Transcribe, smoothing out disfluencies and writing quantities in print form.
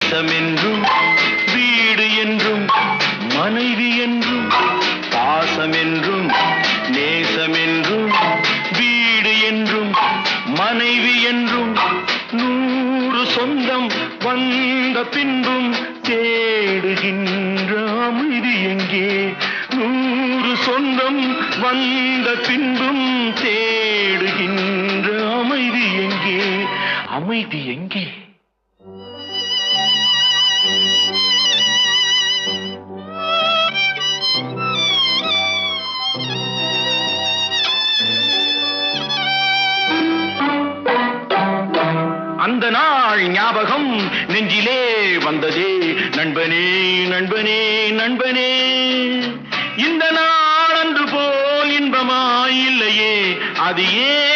தேசமென்றும் வீடு என்றும் மனைவி என்றும் பாசமென்றும் நேசமென்றும் வீடு என்றும் மனைவி என்றும் 100 சொந்தம் வந்த பின்பும் தேடுகின்ற அமைதி எங்கே 100 சொந்தம் வந்த பின்பும் தேடுகின்ற அமைதி எங்கே அமைதி எங்கே அந்த நாள் ஞாபகம் நெஞ்சிலே வந்ததே நண்பனே நண்பனே நண்பனே இந்த நாள் அன்று போல் இன்பமாய் இல்லையே அது ஏன்